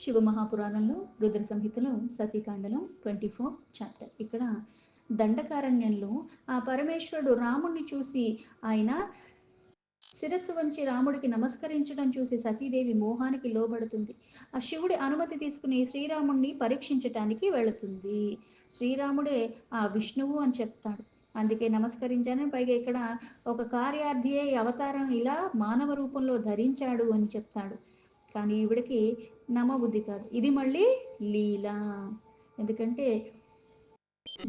శివ మహాపురాణంలో రుద్ర సంహితలో సతీకాండలో 24 చాప్టర్. ఇక్కడ దండకారణ్యంలో ఆ పరమేశ్వరుడు రాముణ్ణి చూసి ఆయన శిరస్సు వంచి రాముడికి నమస్కరించడం చూసి సతీదేవి మోహానికి లోబడుతుంది. ఆ శివుడి అనుమతి తీసుకుని శ్రీరాముణ్ణి పరీక్షించటానికి వెళుతుంది. శ్రీరాముడే ఆ విష్ణువు అని చెప్తాడు. అందుకే నమస్కరించాను. పైగా ఇక్కడ ఒక కార్యార్థి అయి అవతారం ఇలా మానవ రూపంలో ధరించాడు అని చెప్తాడు. కానీ ఈవిడికి నమ్మబుద్ధి కాదు. ఇది మళ్ళీ లీల. ఎందుకంటే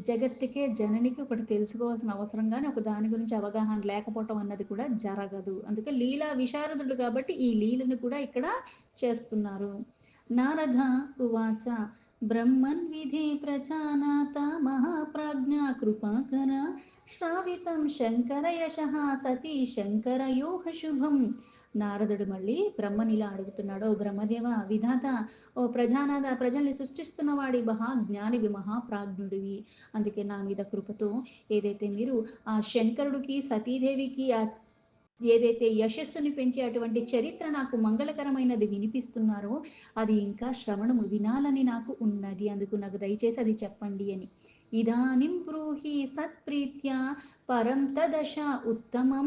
జగత్తుకే జననికి ఒకటి తెలుసుకోవాల్సిన అవసరం కానీ ఒక దాని గురించి అవగాహన లేకపోవటం అన్నది కూడా జరగదు. అందుకే లీలా విశారదుడు కాబట్టి ఈ లీలను కూడా ఇక్కడ చేస్తున్నారు. నారద ఉవాచ బ్రహ్మన్ విధి ప్రజానాత మహాప్రాజ్ఞ కృపాకర శ్రావితం శంకర యశ సతీ శంకరయోహ శుభం. నారదుడు మళ్ళీ బ్రహ్మనిలా అడుగుతున్నాడు, ఓ బ్రహ్మదేవ విధాత, ఓ ప్రజానాథ, ప్రజల్ని సృష్టిస్తున్నవాడి మహాజ్ఞానివి, మహాప్రాజ్ఞుడివి. అందుకే నా మీద కృపతో ఏదైతే మీరు ఆ శంకరుడికి సతీదేవికి ఏదైతే యశస్సుని పెంచే అటువంటి చరిత్ర నాకు మంగళకరమైనది వినిపిస్తున్నారో అది ఇంకా శ్రవణము వినాలని నాకు ఉన్నది. అందుకు నాకు దయచేసి అది చెప్పండి అని. ఇదానిం బ్రూహి సత్ప్రీత్యా పరం తదశ ఉత్తమం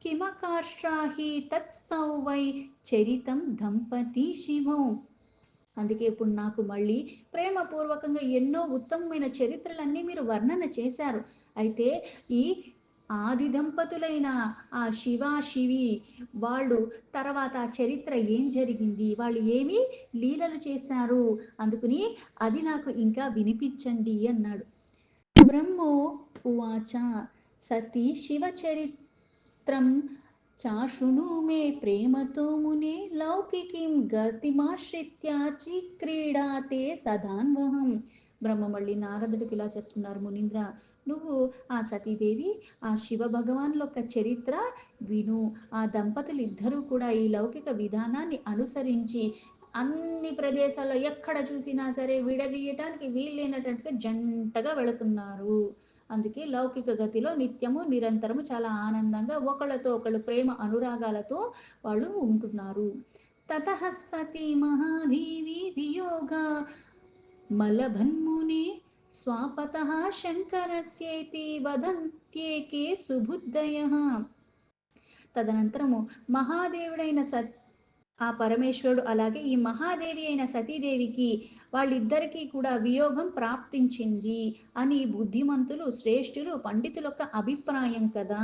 కిమకాష్ట్రాహి తత్స్తౌ వై చరితం దంపతి శివం. అందుకే ఇప్పుడు నాకు మళ్ళీ ప్రేమపూర్వకంగా ఎన్నో ఉత్తమమైన చరిత్రలన్నీ మీరు వర్ణన చేశారు. అయితే ఈ ఆది దంపతులైన ఆ శివ శివి వాళ్ళు తర్వాత చరిత్ర ఏం జరిగింది, వాళ్ళు ఏమి లీలలు చేశారు, అందుకుని అది నాకు ఇంకా వినిపించండి అన్నాడు. బ్రహ్మో ఉవాచ సతీ శివచరిత్రం చాశృణు మే ప్రేమతో మునే లౌకికీం గతిమాశ్రిత్య చిక్రీడాతే సదాన్వహం. బ్రహ్మ మళ్ళీ నారదుడికి ఇలా చెప్తున్నారు, మునీంద్ర నువ్వు ఆ సతీదేవి ఆ శివ భగవానుల యొక్క చరిత్ర విను. ఆ దంపతులు ఇద్దరూ కూడా ఈ లౌకిక విధానాన్ని అనుసరించి అన్ని ప్రదేశాల్లో ఎక్కడ చూసినా సరే విడదీయటానికి వీల్లేనట్టుగా జంటగా వెళుతున్నారు. అందుకే లౌకిక గతిలో నిత్యము నిరంతరము చాలా ఆనందంగా ఒకళ్ళతో ఒకళ్ళు ప్రేమ అనురాగాలతో వాళ్ళు ఉంటున్నారు. తతః సతీ మహాదేవి వియోగ మలభన్మునే స్వాపతః శంకరస్యేతి వదంత్యేకే సుబుద్ధయః. తదనంతరము మహాదేవుడైన ఆ పరమేశ్వరుడు అలాగే ఈ మహాదేవి అయిన సతీదేవికి వాళ్ళిద్దరికీ కూడా వియోగం ప్రాప్తించింది అని బుద్ధిమంతులు శ్రేష్ఠులు పండితుల యొక్క అభిప్రాయం కదా.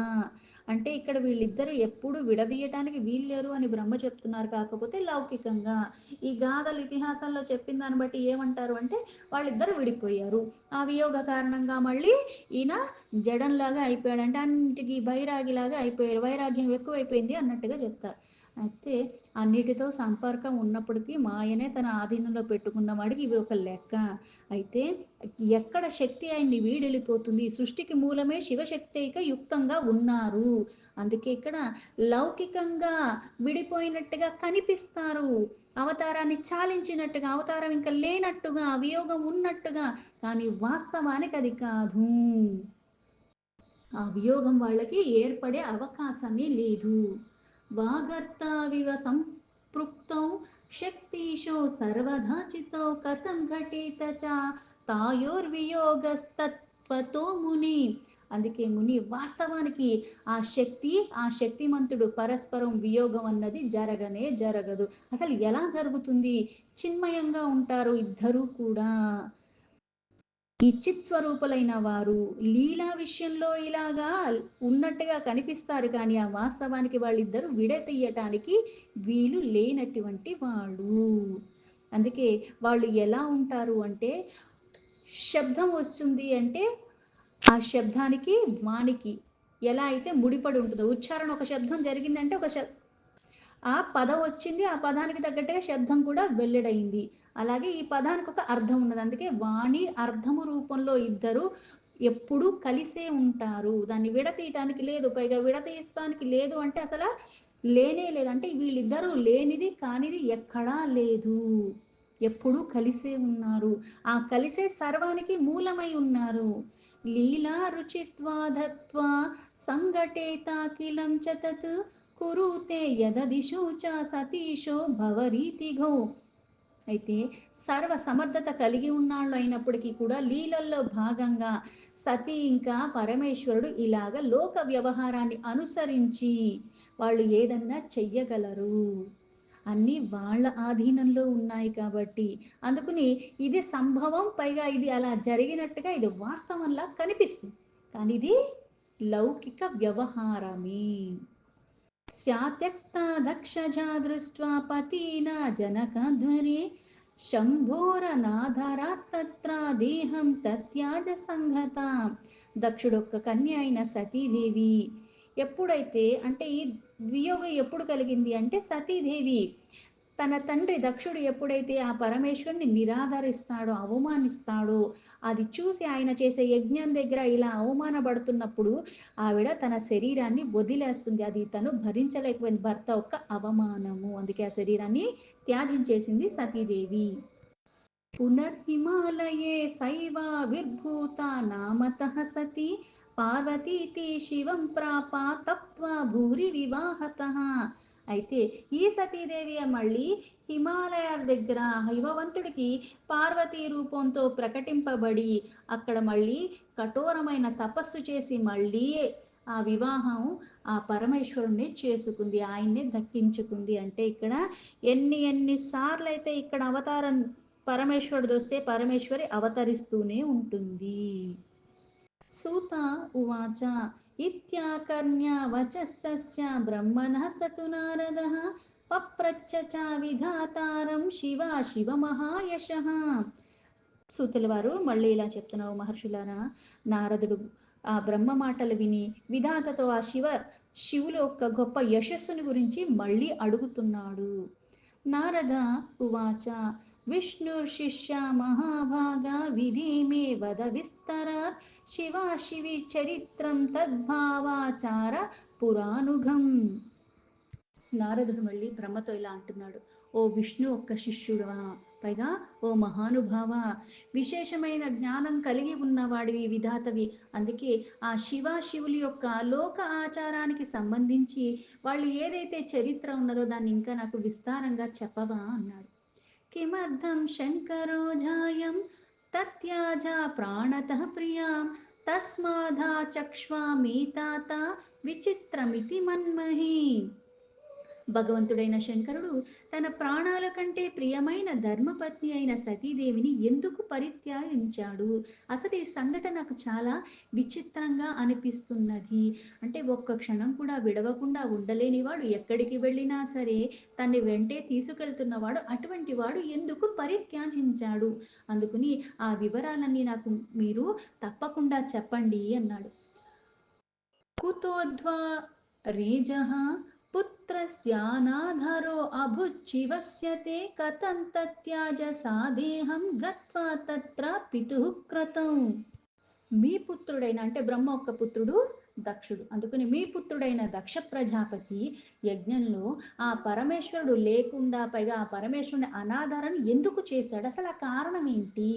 అంటే ఇక్కడ వీళ్ళిద్దరూ ఎప్పుడు విడదీయటానికి వీల్లేరు అని బ్రహ్మ చెప్తున్నారు. కాకపోతే లౌకికంగా ఈ గాథలు ఇతిహాసంలో చెప్పిన దాన్ని బట్టి ఏమంటారు అంటే వాళ్ళిద్దరూ విడిపోయారు. ఆ వియోగ కారణంగా మళ్ళీ ఈయన జడంలాగా అయిపోయాడు, అంటే అన్నిటికీ బైరాగిలాగా అయిపోయారు, వైరాగ్యం ఎక్కువైపోయింది అన్నట్టుగా చెప్తారు. అయితే అన్నిటితో సంపర్కం ఉన్నప్పటికీ మాయనే తన ఆధీనంలో పెట్టుకున్న వాడికి ఇవి ఒక లెక్క. అయితే ఎక్కడ శక్తి ఆయన్ని వీడెళ్ళిపోతుంది, సృష్టికి మూలమే శివశక్తిక యుక్తంగా ఉన్నారు. అందుకే ఇక్కడ లౌకికంగా విడిపోయినట్టుగా కనిపిస్తారు, అవతారాన్ని చాలించినట్టుగా, అవతారం ఇంకా లేనట్టుగా, వియోగం ఉన్నట్టుగా, కానీ వాస్తవానికి అది కాదు. ఆ వియోగం వాళ్ళకి ఏర్పడే అవకాశమే లేదు. వాగర్తావివ సంపృక్తౌ శక్తిశో సర్వదా చితో కథం ఘటేత చ తాయోర్వియోగస్తత్వతో ముని. అందుకే ముని వాస్తవానికి ఆ శక్తి ఆ శక్తిమంతుడు పరస్పరం వియోగం అన్నది జరగనే జరగదు. అసలు ఎలా జరుగుతుంది? చిన్మయంగా ఉంటారు ఇద్దరూ కూడా. ఈ చిత్ స్వరూపులైన వారు లీలా విషయంలో ఇలాగా ఉన్నట్టుగా కనిపిస్తారు, కానీ ఆ వాస్తవానికి వాళ్ళిద్దరూ విడతీయటానికి వీలు లేనటువంటి వాళ్ళు. అందుకే వాళ్ళు ఎలా ఉంటారు అంటే శబ్దం వస్తుంది అంటే ఆ శబ్దానికి వానికి ఎలా అయితే ముడిపడి ఉంటుందో, ఉచ్చారణ ఒక శబ్దం జరిగిందంటే ఒక ఆ పదం వచ్చింది, ఆ పదానికి తగ్గట్టుగా శబ్దం కూడా వెల్లడైంది. అలాగే ఈ పదానికి ఒక అర్థం ఉన్నది. అందుకే వాణి అర్థము రూపంలో ఇద్దరు ఎప్పుడూ కలిసే ఉంటారు. దాన్ని విడతీయటానికి లేదు. పైగా విడతీయటానికి లేదు అంటే అసలు లేనే లేదు. అంటే వీళ్ళిద్దరూ లేనిది కానిది ఎక్కడా లేదు. ఎప్పుడూ కలిసే ఉన్నారు. ఆ కలిసే సర్వానికి మూలమై ఉన్నారు. లీలా రుచిత్వాధత్వా సంఘటేతాకిలం చ తత్ కురుతే యదదిశో చ సతీశో భవరీతిఘౌ. అయితే సర్వ సమర్థత కలిగి ఉన్నాళ్ళు అయినప్పటికీ కూడా లీలల్లో భాగంగా సతి ఇంకా పరమేశ్వరుడు ఇలాగ లోక వ్యవహారాన్ని అనుసరించి వాళ్ళు ఏదన్నా చెయ్యగలరు. అన్నీ వాళ్ళ ఆధీనంలో ఉన్నాయి కాబట్టి. అందుకని ఇది సంభవం. పైగా ఇది అలా జరిగినట్టుగా ఇది వాస్తవంలా కనిపిస్తుంది. కానీ ఇది లౌకిక వ్యవహారమే. स्यात्यक्ता दक्षजा दृष्ट्वा पतिना जनकध्वरे శంభోరనాథరాత్తత్ర దేహం తత్యాజ సంగత. దక్షుడొక్క కన్య అయిన సతీదేవి ఎప్పుడైతే అంటే ఈ వియోగం ఎప్పుడు కలిగింది అంటే సతీదేవి తన తండ్రి దక్షుడు ఎప్పుడైతే ఆ పరమేశ్వరుని నిరాదరిస్తాడో అవమానిస్తాడో అది చూసి ఆయన చేసే యజ్ఞం దగ్గర ఇలా అవమానపడుతున్నప్పుడు ఆవిడ తన శరీరాన్ని వదిలేస్తుంది. అది తను భరించలేకపోయింది. భర్త యొక్క అవమానము. అందుకే ఆ శరీరాన్ని త్యాజించేసింది సతీదేవి. పునర్హిమాలయే శైవావిర్భూతా నామతః సతి పార్వతీతి శివం ప్రాప తప్త్వా భూరి వివాహతః. అయితే ఈ సతీదేవి మళ్ళీ హిమాలయాల దగ్గర హిమవంతుడికి పార్వతీ రూపంతో ప్రకటింపబడి అక్కడ మళ్ళీ కఠోరమైన తపస్సు చేసి మళ్ళీ ఆ వివాహం ఆ పరమేశ్వరుణ్ణి చేసుకుంది, ఆయన్నే దక్కించుకుంది. అంటే ఇక్కడ ఎన్ని సార్లు అయితే ఇక్కడ అవతారం పరమేశ్వరుడు వస్తే పరమేశ్వరి అవతరిస్తూనే ఉంటుంది. సూత ఉవాచ ఇత్యాకర్ణ్య వచస్తస్య బ్రహ్మణః సతు నారదః పప్రచ్చ చ విధాతారం శివ శివ మహాయశః. సూతుల వారు మళ్ళీ ఇలా చెప్తున్నావు మహర్షులారా, నారదుడు ఆ బ్రహ్మ మాటలు విని విధాతతో ఆ శివుల యొక్క గొప్ప యశస్సును గురించి మళ్ళీ అడుగుతున్నాడు. నారద ఉవాచ విష్ణుర్శిష్య మహాభాగా విధి మే వద విస్తరాత్ శివాశివి చరిత్రం తద్భావాచార పురాణుగం. నారదుడు మళ్ళీ బ్రహ్మతో ఇలా అంటున్నాడు. ఓ విష్ణు ఒక్క శిష్యుడువా, పైగా ఓ మహానుభావ, విశేషమైన జ్ఞానం కలిగి ఉన్నవాడివి, విధాతవి. అందుకే ఆ శివులి యొక్క లోక ఆచారానికి సంబంధించి వాళ్ళు ఏదైతే చరిత్ర ఉన్నదో దాన్ని ఇంకా నాకు విస్తారంగా చెప్పవా అన్నాడు. కిమర్థం శంకరోజాయం తత్యాజ ప్రాణతః ప్రియాం తస్మాధా చక్ష్వామి తాత విచిత్రమితి మన్మహి. భగవంతుడైన శంకరుడు తన ప్రాణాల కంటే ప్రియమైన ధర్మపత్ని అయిన సతీదేవిని ఎందుకు పరిత్యజించాడు? అసలు ఈ సంఘటన నాకు చాలా విచిత్రంగా అనిపిస్తున్నది. అంటే ఒక్క క్షణం కూడా విడవకుండా ఉండలేనివాడు, ఎక్కడికి వెళ్ళినా సరే తన్ని వెంటే తీసుకెళ్తున్నవాడు, అటువంటి వాడు ఎందుకు పరిత్యజించాడు? అందుకుని ఆ వివరాలన్నీ నాకు మీరు తప్పకుండా చెప్పండి అన్నాడు. కుతోద్వా రేజః పుత్రస్యానాధరో అభుజ్జీవస్యతే కథం తత్యాజ సాదేహం గత్వా తత్ర పితుః క్రతం. మీ పుత్రుడైన అంటే బ్రహ్మ ఒక్క పుత్రుడు దక్షుడు. అందుకని మీ పుత్రుడైన దక్ష ప్రజాపతి యజ్ఞంలో ఆ పరమేశ్వరుడు లేకుండా పైగా ఆ పరమేశ్వరుని అనాదరణ ఎందుకు చేశాడు? అసలు ఆ కారణం ఏంటి?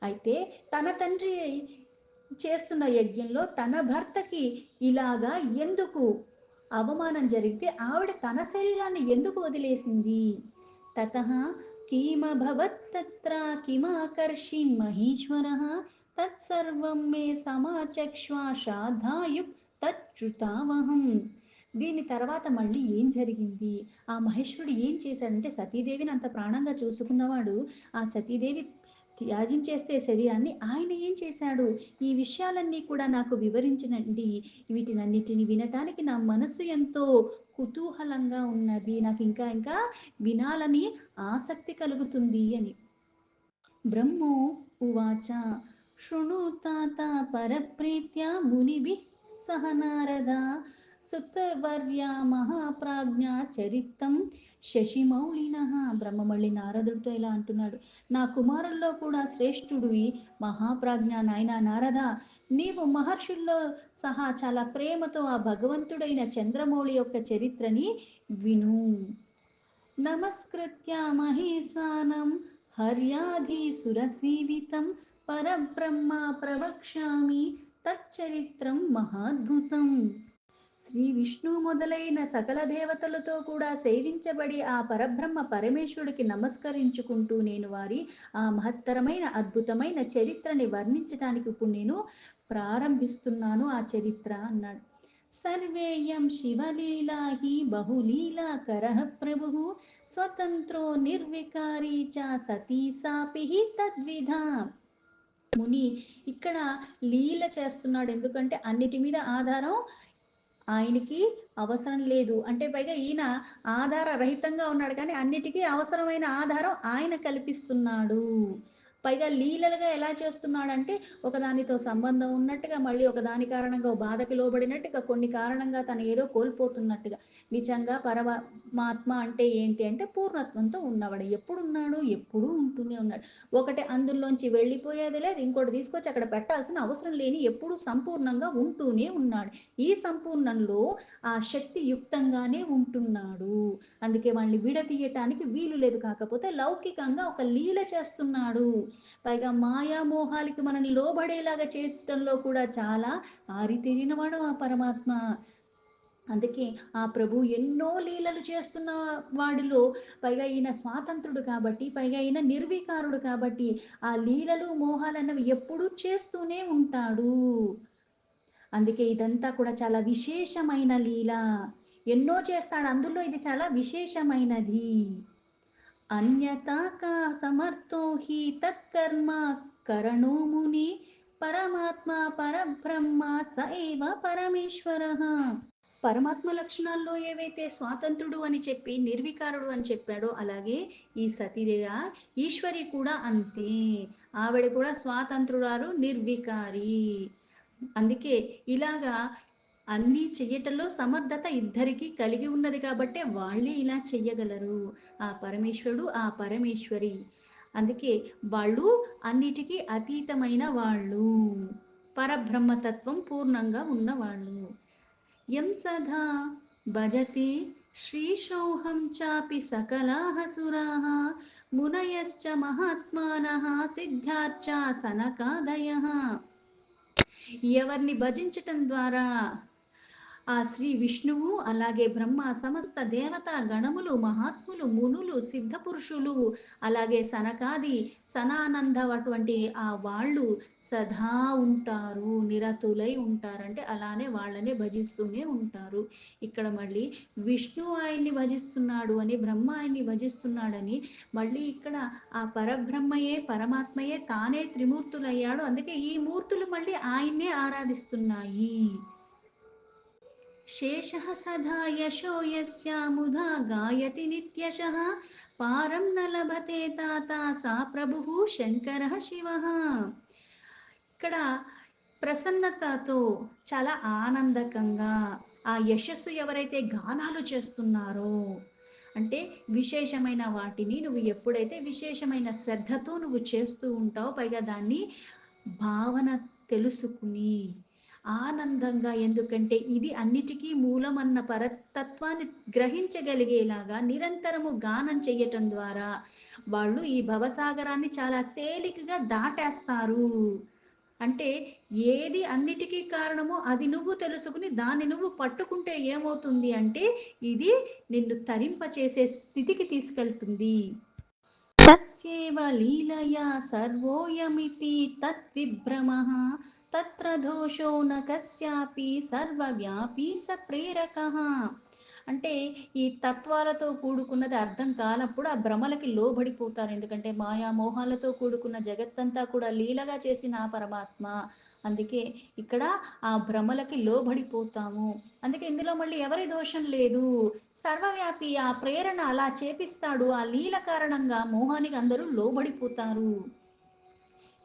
అయితే తన తండ్రి చేస్తున్న యజ్ఞంలో తన భర్తకి ఇలాగా ఎందుకు అవమానం జరిగితే ఆవిడ తన శరీరాన్ని ఎందుకు వదిలేసింది? తతః కిమభవత్తత్ర కిమాకర్షిన్ మహేశ్వరః తత్సర్వం మే సమాచక్ష్వ శ్రాద్ధాయుక్ తచ్యుతావహం. దీని తర్వాత మళ్ళీ ఏం జరిగింది? ఆ మహేశ్వరుడు ఏం చేశాడంటే సతీదేవిని అంత ప్రాణంగా చూసుకున్నవాడు ఆ సతీదేవి త్యాజించేస్తే శరీరాన్ని ఆయన ఏం చేశాడు? ఈ విషయాలన్నీ కూడా నాకు వివరించినండి. వీటినన్నిటిని వినటానికి నా మనసు ఎంతో కుతూహలంగా ఉన్నది. నాకు ఇంకా ఇంకా వినాలని ఆసక్తి కలుగుతుంది అని. బ్రహ్మో ఉవాచ శృణు తాత పరప్రీత్యా మునిభిః సహ నారద సుతవర్య మహాప్రాజ్ఞ చరిత్రం శశిమౌళిన. బ్రహ్మ మళ్ళీ నారదుడితో ఇలా అంటున్నాడు. నా కుమారుల్లో కూడా శ్రేష్ఠుడివి, మహాప్రాజ్ఞ నాయన నారద, నీవు మహర్షుల్లో సహా చాలా ప్రేమతో ఆ భగవంతుడైన చంద్రమౌళి యొక్క చరిత్రని విను. నమస్కృత్య మహేశానం హర్యాధీసురసేవితం పరబ్రహ్మ ప్రవక్ష్యామి తచ్చరిత్రం మహాద్భుతం. శ్రీ విష్ణువు మొదలైన సకల దేవతలతో కూడా సేవించబడి ఆ పరబ్రహ్మ పరమేశ్వరుడికి నమస్కరించుకుంటూ నేను వారి ఆ మహత్తరమైన అద్భుతమైన చరిత్రని వర్ణించడానికి ఇప్పుడు నేను ప్రారంభిస్తున్నాను ఆ చరిత్ర అన్నాడు. సర్వేయం శివలీలా హి బహులీలా కరః ప్రభు స్వతంత్రో నిర్వికారీ చ సతీ సాపి తద్విధా. ముని ఇక్కడ లీల చేస్తున్నాడు, ఎందుకంటే అన్నిటి మీద ఆధారం ఆయనకి అవసరం లేదు. అంటే పైగా ఈయన ఆధార రహితంగా ఉన్నాడు, కానీ అన్నిటికీ అవసరమైన ఆధారం ఆయన కల్పిస్తున్నాడు. పైగా లీలలుగా ఎలా చేస్తున్నాడంటే ఒకదానితో సంబంధం ఉన్నట్టుగా, మళ్ళీ ఒకదాని కారణంగా ఓ బాధకి లోబడినట్టుగా, కొన్ని కారణంగా తను ఏదో కోల్పోతున్నట్టుగా. నిజంగా పరమాత్మ అంటే ఏంటి అంటే పూర్ణత్వంతో ఉన్నవాడు. ఎప్పుడున్నాడు? ఎప్పుడూ ఉంటూనే ఉన్నాడు. ఒకటి అందులోంచి వెళ్ళిపోయేది లేదు, ఇంకోటి తీసుకొచ్చి అక్కడ పెట్టాల్సిన అవసరం లేని ఎప్పుడూ సంపూర్ణంగా ఉంటూనే ఉన్నాడు. ఈ సంపూర్ణంలో ఆ శక్తి యుక్తంగానే ఉంటున్నాడు. అందుకే వాళ్ళని విడతీయటానికి వీలు లేదు. కాకపోతే లౌకికంగా ఒక లీల చేస్తున్నాడు. పైగా మాయామోహాలకి మనల్ని లోబడేలాగా చేయటంలో కూడా చాలా ఆరితేరినవాడు ఆ పరమాత్మ. అందుకే ఆ ప్రభు ఎన్నో లీలలు చేస్తున్న వాడిలో పైగా ఈయన స్వాతంత్రుడు కాబట్టి, పైగా ఈయన నిర్వికారుడు కాబట్టి ఆ లీలలు మోహాలన్నవి ఎప్పుడూ చేస్తూనే ఉంటాడు. అందుకే ఇదంతా కూడా చాలా విశేషమైన లీల. ఎన్నో చేస్తాడు, అందులో ఇది చాలా విశేషమైనది. అన్యతా కా సమర్థో హి తత్కర్మ కరణో ముని పరమాత్మ పరబ్రహ్మ స ఏవ పరమేశ్వర. పరమాత్మ లక్షణాల్లో ఏవైతే స్వాతంత్రుడు అని చెప్పి నిర్వికారుడు అని చెప్పాడో, అలాగే ఈ సతీదేవ ఈశ్వరి కూడా అంతే. ఆవిడ కూడా స్వాతంత్రురాలు, నిర్వికారి. అందుకే ఇలాగా అన్నీ చెయ్యటంలో సమర్థత ఇద్దరికీ కలిగి ఉన్నది కాబట్టే వాళ్ళే ఇలా చెయ్యగలరు. ఆ పరమేశ్వరుడు, ఆ పరమేశ్వరి. అందుకే వాళ్ళు అన్నిటికీ అతీతమైన వాళ్ళు, పరబ్రహ్మతత్వం పూర్ణంగా ఉన్నవాళ్ళు. యం సదా భజతే శ్రీశోహం చాపి సకలాః సురాः మునయశ్చ మహాత్మానః సిద్ధార్చ సనకాదయః. ఎవరిని భజించటం ద్వారా ఆ శ్రీ విష్ణువు, అలాగే బ్రహ్మ, సమస్త దేవతా గణములు, మహాత్ములు, మునులు, సిద్ధపురుషులు, అలాగే సనకాది సనానంద అటువంటి ఆ వాళ్ళు సదా ఉంటారు, నిరతులై ఉంటారంటే అలానే వాళ్ళనే భజిస్తూనే ఉంటారు. ఇక్కడ మళ్ళీ విష్ణు ఆయన్ని భజిస్తున్నాడు అని, బ్రహ్మ ఆయన్ని భజిస్తున్నాడని, మళ్ళీ ఇక్కడ ఆ పరబ్రహ్మయే పరమాత్మయే తానే త్రిమూర్తులయ్యాడు. అందుకే ఈ మూర్తులు మళ్ళీ ఆయన్నే ఆరాధిస్తున్నాయి. శేషः సదా యశో యస్యాముధా గాయతి నిత్యశః పారం న లభతే తాత సా ప్రభుః శంకరः శివः. ఇక్కడ ప్రసన్నతతో చాలా ఆనందకంగా ఆ యశస్సు ఎవరైతే గానాలు చేస్తున్నారో, అంటే విశేషమైన వాటిని నువ్వు ఎప్పుడైతే విశేషమైన శ్రద్ధతో నువ్వు చేస్తూ ఉంటావో, పైగా దాన్ని భావన తెలుసుకుని ఆనందంగా, ఎందుకంటే ఇది అన్నిటికీ మూలమన్న పరతత్వాన్ని గ్రహించగలిగేలాగా నిరంతరము గానం చెయ్యటం ద్వారా వాళ్ళు ఈ భవసాగరాన్ని చాలా తేలికగా దాటేస్తారు. అంటే ఏది అన్నిటికీ కారణమో అది నువ్వు తెలుసుకుని దాన్ని నువ్వు పట్టుకుంటే ఏమవుతుంది అంటే ఇది నిన్ను తరింపచేసే స్థితికి తీసుకెళ్తుంది. తస్యేవ లీలయా సర్వోయమితి తద్విభ్రమః తత్ర దోషో న కస్యాపి సర్వవ్యాపీ స ప్రేరకః. అంటే ఈ తత్వాలతో కూడుకున్నది అర్థం కానప్పుడు ఆ భ్రమలకి లోబడిపోతారు. ఎందుకంటే మాయా మోహాలతో కూడుకున్న జగత్తంతా కూడా లీలగా చేసిన ఆ పరమాత్మ. అందుకే ఇక్కడ ఆ భ్రమలకి లోబడిపోతాము. అందుకే ఇందులో మళ్ళీ ఎవరి దోషం లేదు. సర్వవ్యాపి ఆ ప్రేరణ అలా చేపిస్తాడు. ఆ లీల కారణంగా మోహానికి అందరూ లోబడిపోతారు.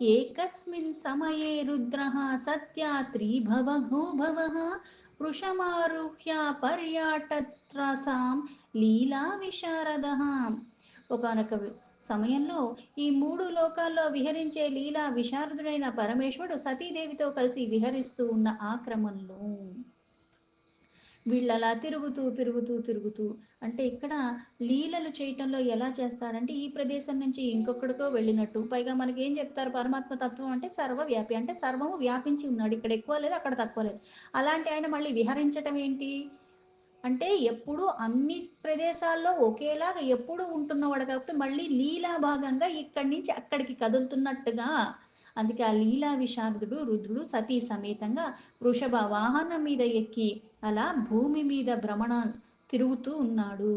ఏకస్మిన్ సమయే రుద్రః సత్యాత్రి భవఘో భవః వృషమారుహ్య పర్యాటత్రసాం లీలా విశారదః. ఒకానొక సమయంలో ఈ మూడు లోకాల్లో విహరించే లీలా విశారదుడైన పరమేశ్వరుడు సతీదేవితో కలిసి విహరిస్తూ ఉన్న ఆ క్రమంలో వీళ్ళలా తిరుగుతూ, తిరుగుతూ, తిరుగుతూ అంటే ఇక్కడ లీలలు చేయటంలో ఎలా చేస్తాడంటే, ఈ ప్రదేశం నుంచి ఇంకొక్కడికో వెళ్ళినట్టు. పైగా మనకేం చెప్తారు పరమాత్మ తత్వం అంటే సర్వవ్యాపి. అంటే సర్వము వ్యాపించి ఉన్నాడు. ఇక్కడ ఎక్కువ లేదు, అక్కడ తక్కువ లేదు. అలాంటి ఆయన మళ్ళీ విహరించటం ఏంటి? అంటే ఎప్పుడూ అన్ని ప్రదేశాల్లో ఒకేలాగా ఎప్పుడూ ఉంటున్నవాడు కాకపోతే మళ్ళీ లీలా భాగంగా ఇక్కడి నుంచి అక్కడికి కదులుతున్నట్టుగా. అందుకే ఆ లీలా విశారదుడు రుద్రుడు సతీ సమేతంగా వృషభ వాహనం మీద ఎక్కి అలా భూమి మీద భ్రమణ తిరుగుతూ ఉన్నాడు.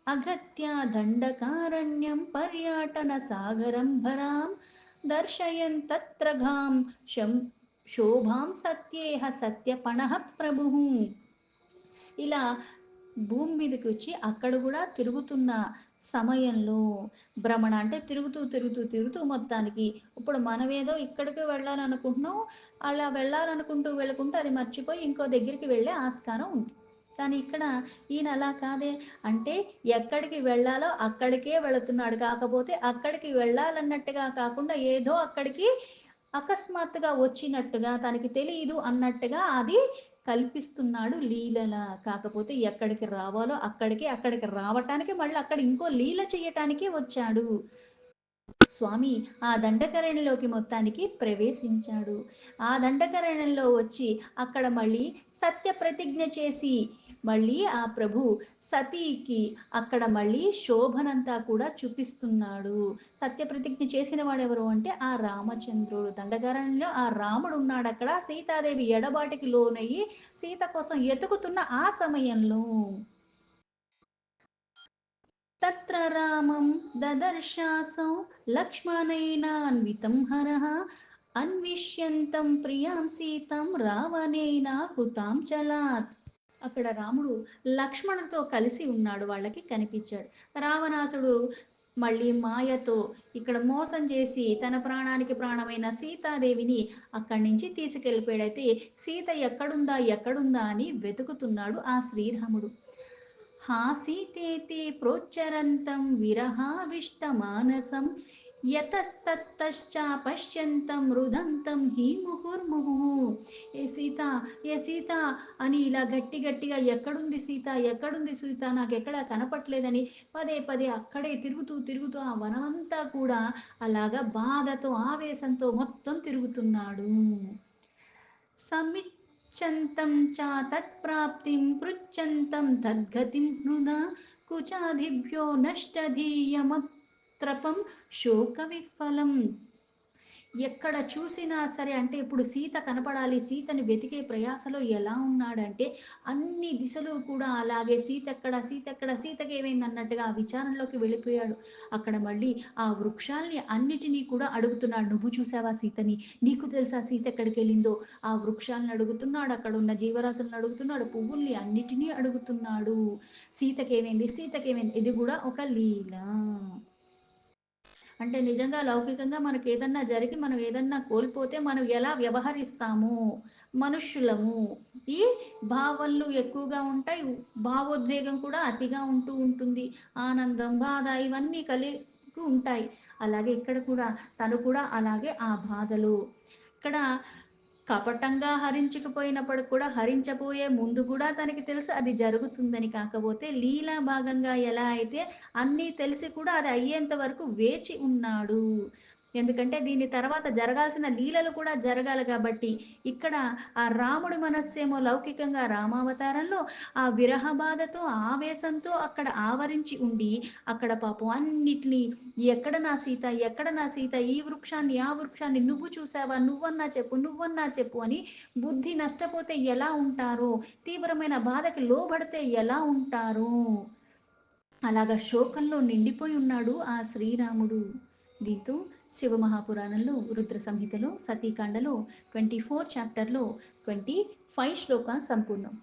అగత్య దండకారణ్యం పర్యాటన సాగరం భరాం దర్శయన్ తత్రఘాం శం శోభాం సత్యేహ సత్యపణః ప్రభు. ఇలా భూమి మీదకి వచ్చి అక్కడ కూడా తిరుగుతున్న సమయంలో భ్రమణ అంటే తిరుగుతూ తిరుగుతూ తిరుగుతూ మొత్తానికి ఇప్పుడు మనమేదో ఇక్కడికి వెళ్ళాలనుకుంటున్నాం, అలా వెళ్ళాలనుకుంటూ వెళ్ళకుంటూ అది మర్చిపోయి ఇంకో దగ్గరికి వెళ్ళే ఆస్కారం ఉంది. కానీ ఇక్కడ ఈయన అలా కాదే, అంటే ఎక్కడికి వెళ్ళాలో అక్కడికే వెళుతున్నాడు. కాకపోతే అక్కడికి వెళ్ళాలన్నట్టుగా కాకుండా ఏదో అక్కడికి అకస్మాత్తుగా వచ్చినట్టుగా తనకి తెలియదు అన్నట్టుగా అది కల్పిస్తున్నాడు లీలల. కాకపోతే ఎక్కడికి రావాలో అక్కడికి, అక్కడికి రావటానికి మళ్ళీ అక్కడ ఇంకో లీల చేయటానికి వచ్చాడు. స్వామి ఆ దండకారణ్యంలోకి మొత్తానికి ప్రవేశించాడు. ఆ దండకారణ్యంలో వచ్చి అక్కడ మళ్ళీ సత్య ప్రతిజ్ఞ చేసి మళ్ళీ ఆ ప్రభు సతీకి అక్కడ మళ్ళీ శోభనంతా కూడా చూపిస్తున్నాడు. సత్య ప్రతిజ్ఞ చేసిన వాడెవరు అంటే ఆ రామచంద్రుడు. దండకారణ్యంలో ఆ రాముడు ఉన్నాడు అక్కడ. సీతాదేవి ఎడబాటుకి లోనయ్యి సీత కోసం ఎతుకుతున్న ఆ సమయంలో తత్ర రామం దదర్శాసౌ లక్ష్మణేనాన్వితం హరః అన్విష్యంతం ప్రియాం సీతం రావణేన హృతాం చలాత్. అక్కడ రాముడు లక్ష్మణుడితో కలిసి ఉన్నాడు, వాళ్ళకి కనిపించాడు. రావణాసుడు మళ్ళీ మాయతో ఇక్కడ మోసం చేసి తన ప్రాణానికి ప్రాణమైన సీతాదేవిని అక్కడి నుంచి తీసుకెళ్ళిపోయాడైతే సీత ఎక్కడుందా ఎక్కడుందా అని వెతుకుతున్నాడు ఆ శ్రీరాముడు. హాసీతేతి ప్రోచ్చరంతం విరహావిష్టమానసం యతస్తతశ్చాపశ్యంతం రుదంతం హి ముహుర్ముహు. ఏ సీత, ఏ సీత అని ఇలా గట్టి గట్టిగా ఎక్కడుంది సీత, ఎక్కడుంది సీత, నాకు ఎక్కడా కనపట్లేదని పదే పదే అక్కడే తిరుగుతూ తిరుగుతూ ఆ వనమంతా కూడా అలాగా బాధతో ఆవేశంతో మొత్తం తిరుగుతున్నాడు. సమిచ్చంతం చ తత్ప్రాప్తిం పృచ్చంతం తద్గతిం హృదా కుచాదిభ్యో నష్టధీయమత్రపం శోక విఫలం. ఎక్కడ చూసినా సరే అంటే ఇప్పుడు సీత కనపడాలి, సీతని వెతికే ప్రయాసలో ఎలా ఉన్నాడంటే అన్ని దిశలు కూడా అలాగే సీత ఎక్కడ సీత ఎక్కడ సీతకి ఏమైంది అన్నట్టుగా ఆ విచారణలోకి వెళ్ళిపోయాడు. అక్కడ మళ్ళీ ఆ వృక్షాల్ని అన్నిటినీ కూడా అడుగుతున్నాడు, నువ్వు చూసావా సీతని, నీకు తెలుసా సీత ఎక్కడికి వెళ్ళిందో. ఆ వృక్షాలను అడుగుతున్నాడు, అక్కడ ఉన్న జీవరాశులను అడుగుతున్నాడు, పువ్వుల్ని అన్నిటినీ అడుగుతున్నాడు. సీతకేమైంది సీతకేమైంది, ఇది కూడా ఒక లీల. అంటే నిజంగా లౌకికంగా మనకు ఏదన్నా జరిగి మనం ఏదన్నా కోల్పోతే మనం ఎలా వ్యవహరిస్తాము మనుష్యులము. ఈ భావనలు ఎక్కువగా ఉంటాయి, భావోద్వేగం కూడా అతిగా ఉంటూ ఉంటుంది, ఆనందం బాధ ఇవన్నీ కలిగి ఉంటాయి. అలాగే ఇక్కడ కూడా తను కూడా అలాగే ఆ బాధలు ఇక్కడ కపటంగా హరించకపోయినప్పుడు కూడా హరించబోయే ముందు కూడా తనకి తెలుసు అది జరుగుతుందని. కాకపోతే లీలా భాగంగా ఎలా అయితే అన్నీ తెలిసి కూడా అది అయ్యేంత వరకు వేచి ఉన్నాడు. ఎందుకంటే దీని తర్వాత జరగాల్సిన లీలలు కూడా జరగాలి కాబట్టి. ఇక్కడ ఆ రాముడి మనస్సేమో లౌకికంగా రామావతారంలో ఆ విరహ బాధతో ఆవేశంతో అక్కడ ఆవరించి ఉండి అక్కడ పాపం అన్నిటినీ ఎక్కడ నా సీత ఎక్కడ నా సీత, ఈ వృక్షాన్ని ఆ వృక్షాన్ని నువ్వు చూసావా, నువ్వన్నా చెప్పు నువ్వన్నా చెప్పు అని బుద్ధి నష్టపోతే ఎలా ఉంటారో, తీవ్రమైన బాధకి లోబడితే ఎలా ఉంటారో అలాగా శోకంలో నిండిపోయి ఉన్నాడు ఆ శ్రీరాముడు. దీంతో శివమహాపురాణంలో రుద్ర సంహితలో సతీకాండలో 24 చాప్టర్లో 25 శ్లోకాలు సంపూర్ణం.